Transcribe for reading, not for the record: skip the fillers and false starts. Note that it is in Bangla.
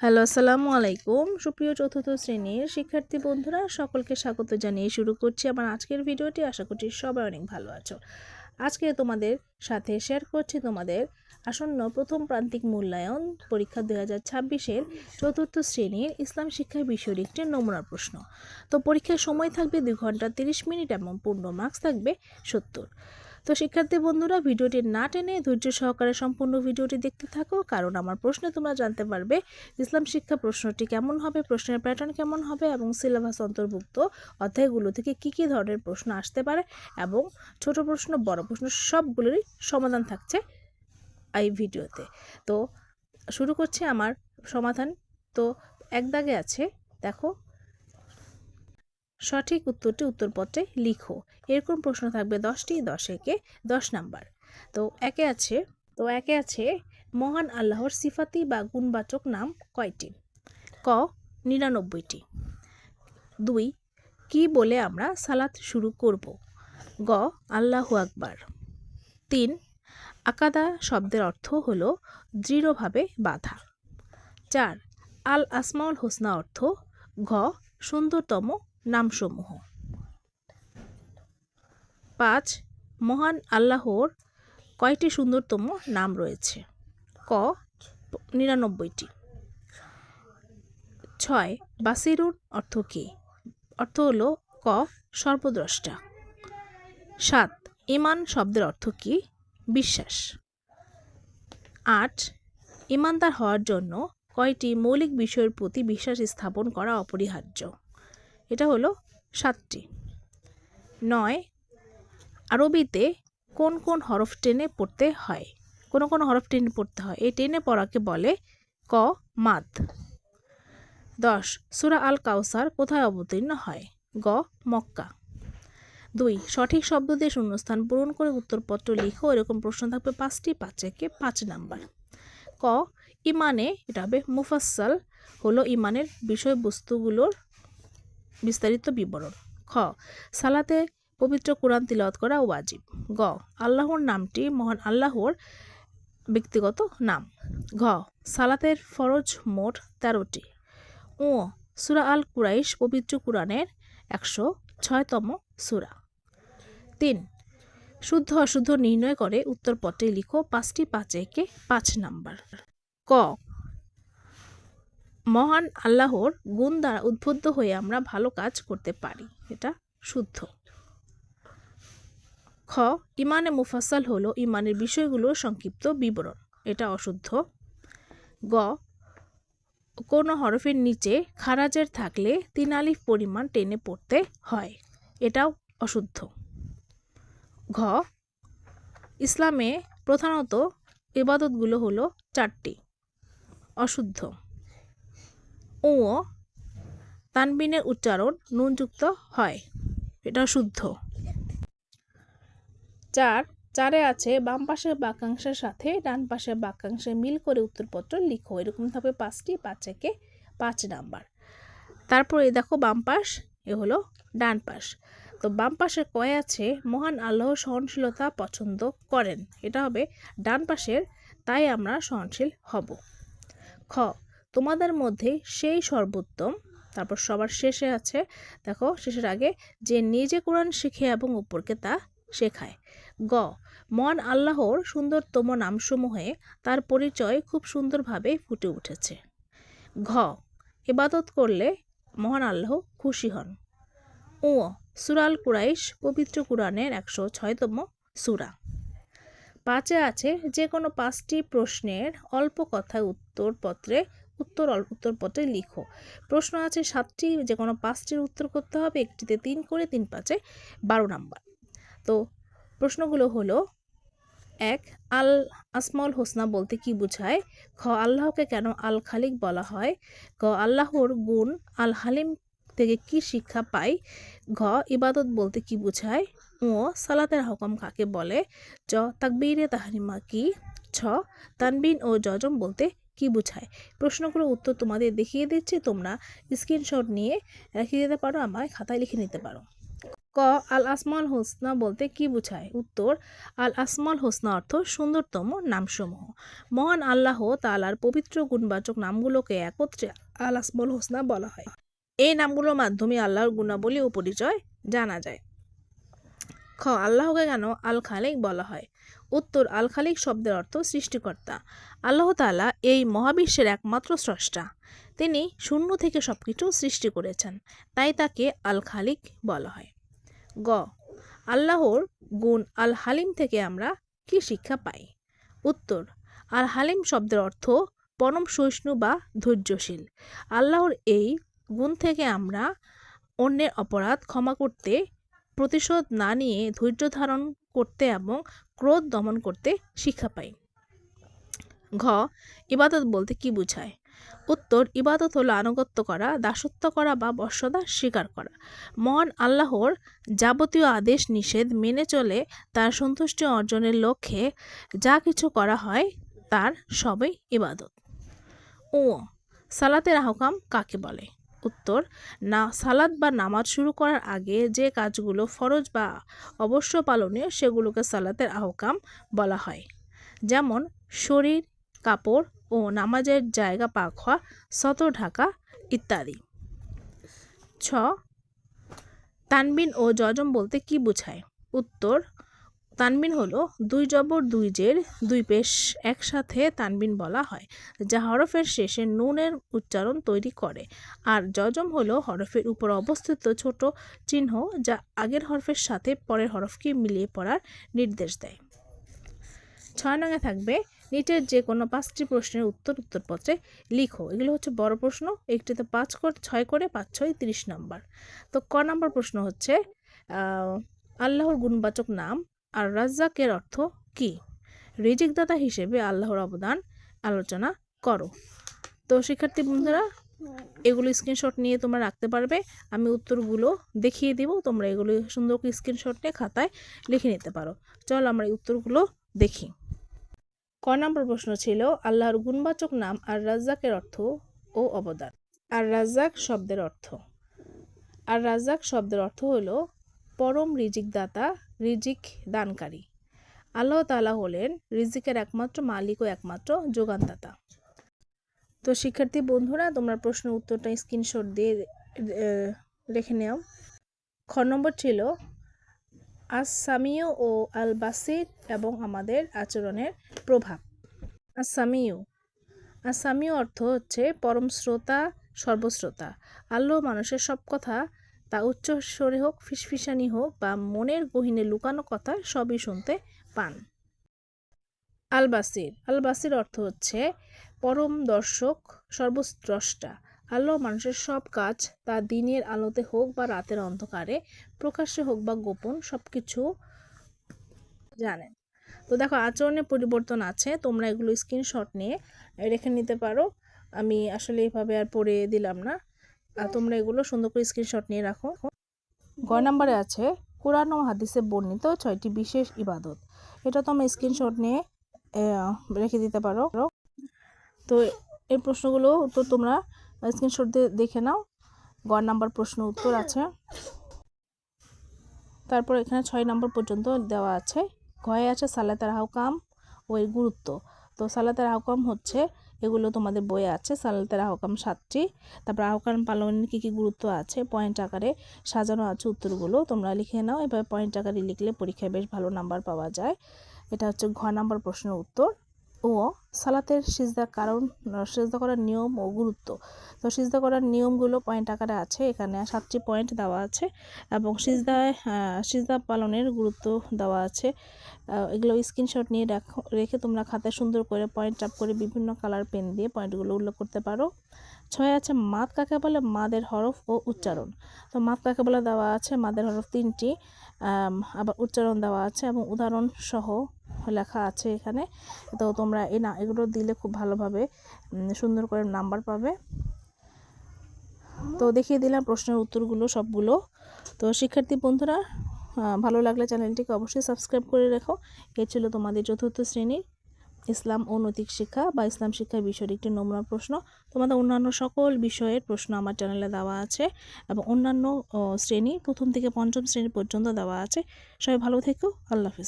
হ্যালো, আসসালামু আলাইকুম। সুপ্রিয় চতুর্থ শ্রেণীর শিক্ষার্থী বন্ধুরা, সকলকে স্বাগত জানিয়ে শুরু করছি আমার আজকের ভিডিওটি। আশা করছি সবাই অনেক ভালো আছো। আজকে তোমাদের সাথে শেয়ার করছি তোমাদের আসন্ন প্রথম প্রান্তিক মূল্যায়ন পরীক্ষা 2026-এর চতুর্থ শ্রেণীর ইসলাম শিক্ষা বিষয়ের একটি নমুনা প্রশ্ন। তো পরীক্ষার সময় থাকবে 2 ঘন্টা 30 মিনিট এবং পূর্ণ মার্কস থাকবে 70। তো শিক্ষার্থী বন্ধুরা, ভিডিওটি না টেনে ধৈর্য সহকারে সম্পূর্ণ ভিডিওটি দেখতে থাকো, কারণ আমার প্রশ্নে তোমরা জানতে পারবে ইসলাম শিক্ষা প্রশ্নটি কেমন হবে, প্রশ্নের প্যাটার্ন কেমন হবে এবং সিলেবাস অন্তর্ভুক্ত অধ্যায়গুলো থেকে কি কি ধরনের প্রশ্ন আসতে পারে এবং ছোট প্রশ্ন বড় প্রশ্ন সবগুলোরই সমাধান থাকছে এই ভিডিওতে। তো শুরু করছি আমার সমাধান। তো এক দাগে আছে, দেখো, সঠিক উত্তরটি উত্তরপত্রে লিখো। এরকম প্রশ্ন থাকবে 10টি, 10 একে 10 নাম্বার। তো একে আছে মহান আল্লাহর সিফাতি বা গুণবাচক নাম কয়টি? ক 99টি। 2 কি বলে আমরা সালাত শুরু করব? গ আল্লাহু আকবার। 3 আকাদা শব্দের অর্থ হলো দৃঢ়ভাবে বাঁধা। 4 আল আসমাউল হোসনা অর্থ ঘ সুন্দরতম নামসমূহ। 5 মহান আল্লাহর কয়টি সুন্দরতম নাম রয়েছে? ক 99টি। 6 বাসিরুন অর্থ কী? অর্থ হলো ক সর্বদ্রষ্টা। 7 ঈমান শব্দের অর্থ কী? বিশ্বাস। 8 ঈমানদার হওয়ার জন্য কয়টি মৌলিক বিষয়ের প্রতি বিশ্বাস স্থাপন করা অপরিহার্য? এটা হলো 7টি। 9 আরবিতে কোন কোন হরফ টেনে পড়তে হয়? কোন হরফ টেনে পড়তে হয়? এই টেনে পড়াকে বলে ক মাদ। 10 সূরা আল কাউসার কোথায় অবতীর্ণ হয়? গ মক্কা। 2 সঠিক শব্দ দিয়ে শূন্যস্থান পূরণ করে উত্তরপত্র লিখো। এরকম প্রশ্ন থাকবে 5টি, 5 একে 5 নাম্বার। ক ইমানে, এটা হবে মুফাসসাল, হলো ইমানের বিষয়বস্তুগুলোর বিস্তারিত বিবরণ। খ সালাতে পবিত্র কোরআন তিলাওয়াত করা ওয়াজিব। গ আল্লাহর নামটি মহান আল্লাহর ব্যক্তিগত নাম। ঘ সালাতের ফরজ মোট 13টি। ও সূরা আল কুরাইশ পবিত্র কোরআনের 106তম সূরা। 3 শুদ্ধ অশুদ্ধ নির্ণয় করে উত্তরপত্রে লিখো। 5টি, 5 একে 5 নাম্বার। ক মহান আল্লাহর গুণ দ্বারা উদ্বুদ্ধ হয়ে আমরা ভালো কাজ করতে পারি, এটা শুদ্ধ। খ ইমানে মুফাসসাল হলো ইমানের বিষয়গুলোর সংক্ষিপ্ত বিবরণ, এটা অশুদ্ধ। গ কোন হরফের নিচে খারাজের থাকলে 3 আলিফ পরিমাণ টেনে পড়তে হয়, এটাও অশুদ্ধ। ঘ ইসলামে প্রধানত ইবাদতগুলো হলো 4টি, অশুদ্ধ। ও তানবিনের উচ্চারণ নুনযুক্ত হয়, এটা শুদ্ধ। 4 আছে বাম পাশের বাক্যাংশের সাথে ডান পাশের বাক্যাংশে মিল করে উত্তরপত্র লিখো। এরকম থাকবে 5টি, 5 একে 5 নাম্বার। তারপরে দেখো বাম পাশ, এ হলো ডান পাশ। তো বাম পাশে কয় আছে মহান আল্লাহ সহনশীলতা পছন্দ করেন, এটা হবে ডান পাশের, তাই আমরা সহনশীল হব। খ তোমাদের মধ্যে সেই সর্বোত্তম, তারপর সবার শেষে আছে, দেখো শেষের আগে, যে নিজে কোরআন শিখে এবং উপরকে তা শেখায়। গ মহান আল্লাহর সুন্দরতম নামসমূহে তার পরিচয় খুব সুন্দরভাবে ফুটে উঠেছে। ঘ ইবাদত করলে মহান আল্লাহ খুশি হন। ও সূরা আল কুরাইশ পবিত্র কোরআনের 106তম সূরা। 5 আছে যে কোনো 5টি প্রশ্নের অল্প কথায় উত্তরপত্রে লিখো। প্রশ্ন আছে 7টি, যে কোনো 5টির উত্তর করতে হবে, একটিতে 3 করে, 3 5 12 নাম্বার। তো প্রশ্নগুলো হলো: 1 আল আসমাউল হোসনা বলতে কি বোঝায়? খ আল্লাহকে কেন আল খালিক বলা হয়? গ আল্লাহর গুণ আল হালিম থেকে কি শিক্ষা পাই? ঘ ইবাদত বলতে কি বোঝায়? ও সালাতের হুকুম কাকে বলে? জ তাকবীরে তাহরিমা কি? ছ তানবিন ও জজম বলতে কি বোঝায়? প্রশ্নগুলোর উত্তর তোমাদের দেখিয়ে দিচ্ছি, তোমরা স্ক্রিনশট নিয়ে রেখে দিতে পারো, আমায় খাতায় লিখে নিতে পারো। ক আল আসমাউল হোসনা বলতে কি বোঝায়? উত্তর, আল আসমাউল হোসনা অর্থ সুন্দরতম নামসমূহ। মহান আল্লাহ তাআলার পবিত্র গুণবাচক নামগুলোকে একত্রে আল আসমাউল হোসনা বলা হয়। এই নামগুলোর মাধ্যমে আল্লাহর গুণাবলী ও পরিচয় জানা যায়। খ আল্লাহকে কেন আল খালিক বলা হয়? উত্তর, আল খালিক শব্দের অর্থ সৃষ্টিকর্তা। আল্লাহ তাআলা এই মহাবিশ্বের একমাত্র স্রষ্টা। তিনি শূন্য থেকে সবকিছু সৃষ্টি করেছেন, তাই তাকে আল খালিক বলা হয়। গ আল্লাহর গুণ আল হালিম থেকে আমরা কি শিক্ষা পাই? উত্তর, আল হালিম শব্দের অর্থ পরম সহিষ্ণু বা ধৈর্যশীল। আল্লাহর এই গুণ থেকে আমরা অন্যের অপরাধ ক্ষমা করতে, প্রতিশোধ না নিয়ে ধৈর্য ধারণ করতে এবং ক্রোধ দমন করতে শিক্ষা পাই। ঘ ইবাদত বলতে কি বোঝায়? উত্তর, ইবাদত হলো আনুগত্য করা, দাসত্ব করা বা বশ্যতা স্বীকার করা। মহান আল্লাহর যাবতীয় আদেশ নিষেধ মেনে চলে তার সন্তুষ্টি অর্জনের লক্ষ্যে যা কিছু করা হয় তার সবই ইবাদত। ও সালাতের আহকাম কাকে বলে? উত্তর, না সালাত বা নামাজ শুরু করার আগে যে কাজগুলো ফরজ বা অবশ্য পালনীয় সেগুলোকে সালাতের আহকাম বলা হয়। যেমন শরীর, কাপড় ও নামাজের জায়গা পাক হওয়া, সতর ঢাকা ইত্যাদি। ছ তানবিন ও যজম বলতে কি বোঝায়? উত্তর, তানবিন হলো দুই জবর দুই জের দুই পেশ একসাথে তানবিন বলা হয়, যা হরফের শেষে নুনের উচ্চারণ তৈরি করে। আর যজম হলো হরফের উপর অবস্থিত ছোট চিহ্ন, যা আগের হরফের সাথে পরের হরফকে মিলিয়ে পড়ার নির্দেশ দেয়। 6 নঙে থাকবে নিচের যে কোনো 5টি প্রশ্নের উত্তরপত্রে লিখো। এগুলো হচ্ছে বড় প্রশ্ন, একটিতে 6 করে 5 6 30 নম্বর। তো ক নম্বর প্রশ্ন হচ্ছে আল্লাহর গুণবাচক নাম আর রাজ্জাকের অর্থ কি? রিজিকদাতা হিসেবে আল্লাহর অবদান আলোচনা করো। তো শিক্ষার্থী বন্ধুরা, এগুলো স্ক্রিনশট নিয়ে তোমরা রাখতে পারবে। আমি উত্তরগুলো দেখিয়ে দিব, তোমরা এগুলো সুন্দর করে স্ক্রিনশট নিয়ে খাতায় লিখে নিতে পারো। চল আমরা এই উত্তরগুলো দেখি। ক নম্বর প্রশ্ন ছিল আল্লাহর গুণবাচক নাম আর রাজ্জাকের অর্থ ও অবদান। আর রাজ্জাক শব্দের অর্থ, আর রাজ্জাক শব্দের অর্থ হলো পরম রিজিকদাতা, রিজিক দানকারী। আল্লাহ তাআলা হলেন রিজিকের একমাত্র মালিক ও একমাত্র যোগানদাতা। তো শিক্ষার্থী বন্ধুরা, তোমরা প্রশ্নের উত্তরটা স্ক্রিনশট দিয়ে রেখে নাও। খ নম্বর ছিল আস-সামিউ ও আল বাসির এবং আমাদের আচরণের প্রভাব। আস-সামিউ অর্থ হচ্ছে পরম শ্রোতা, সর্বশ্রোতা। আল্লাহ মানুষের সব কথা, তা উচ্চ স্বরে হোক, ফিসফিসানি হোক বা মনের গহীনে লুকানো কথা, সবই শুনতে পান। আল বাসির অর্থ হচ্ছে পরম দর্শক, সর্বস্রষ্টা। আল্লাহ মানুষের সব কাজ, তা দিনের আলোতে হোক বা রাতের অন্ধকারে, প্রকাশ্যে হোক বা গোপন, সবকিছু জানেন। তো দেখো আচরণের পরিবর্তন আছে, তোমরা এগুলো স্ক্রিনশট নিয়ে রেখে নিতে পারো। আমি আসলে এইভাবে আর পড়ে দিলাম না, তোমরা এগুলো সুন্দর করে স্ক্রিনশট নিয়ে রাখো। গ নম্বরে আছে কোরআন ও হাদিসে বর্ণিত 6টি বিশেষ ইবাদত। এটা তোমরা স্ক্রিনশট নিয়ে রেখে দিতে পারো। তো এই প্রশ্নগুলো উত্তর তোমরা স্ক্রিনশট দিয়ে দেখে নাও। গ নম্বর প্রশ্ন উত্তর আছে, তারপর এখানে 6 নম্বর পর্যন্ত দেওয়া আছে। ঘয়ে আছে সালাতের আহকাম ও এর গুরুত্ব। তো সালাতের আহকাম হচ্ছে এগুলো তোমাদের বইয়ে আছে, সালাতের আহকাম 7টি। তারপর আহকাম পালনের কী কী গুরুত্ব আছে পয়েন্ট আকারে সাজানো আছে, উত্তরগুলো তোমরা লিখে নাও। এভাবে পয়েন্ট আকারে লিখলে পরীক্ষায় বেশ ভালো নাম্বার পাওয়া যায়। এটা হচ্ছে ঘ নম্বর প্রশ্নের উত্তর। ও সালাতের সিজদা কারণ, সিজদা করার নিয়ম ও গুরুত্ব। তো সিজদা করার নিয়মগুলো পয়েন্ট আকারে আছে, এখানে 7টি পয়েন্ট দেওয়া আছে এবং সিজদা পালনের গুরুত্ব দেওয়া আছে। এগুলো স্ক্রিনশট নিয়ে রেখে তোমরা খাতায় সুন্দর করে পয়েন্ট আপ করে বিভিন্ন কালার পেন দিয়ে পয়েন্টগুলো উল্লেখ করতে পারো। 6 আছে মাদ কাকে বলে, মাদের হরফ ও উচ্চারণ। তো মাদ কাকে বলে দেওয়া আছে, মাদের হরফ 3টি, আবার উচ্চারণ দেওয়া আছে এবং উদাহরণ সহ লেখা আছে এখানে। তো তোমরা এগুলো দিলে খুব ভালোভাবে সুন্দর করে নাম্বার পাবে। তো দেখিয়ে দিলাম প্রশ্নের উত্তরগুলো সবগুলো। তো শিক্ষার্থী বন্ধুরা, ভালো লাগলে চ্যানেলটিকে অবশ্যই সাবস্ক্রাইব করে রেখো। এই ছিল তোমাদের 4র্থ শ্রেণীর ইসলাম ও নৈতিক শিক্ষা বা ইসলাম শিক্ষা বিষয়ের একটি নমুনা প্রশ্ন। তোমাদের অন্যান্য সকল বিষয়ের প্রশ্ন আমার চ্যানেলে দেওয়া আছে এবং অন্যান্য শ্রেণী প্রথম থেকে পঞ্চম শ্রেণী পর্যন্ত দেওয়া আছে। সবাই ভালো থেকো। আল্লাহ হাফেজ।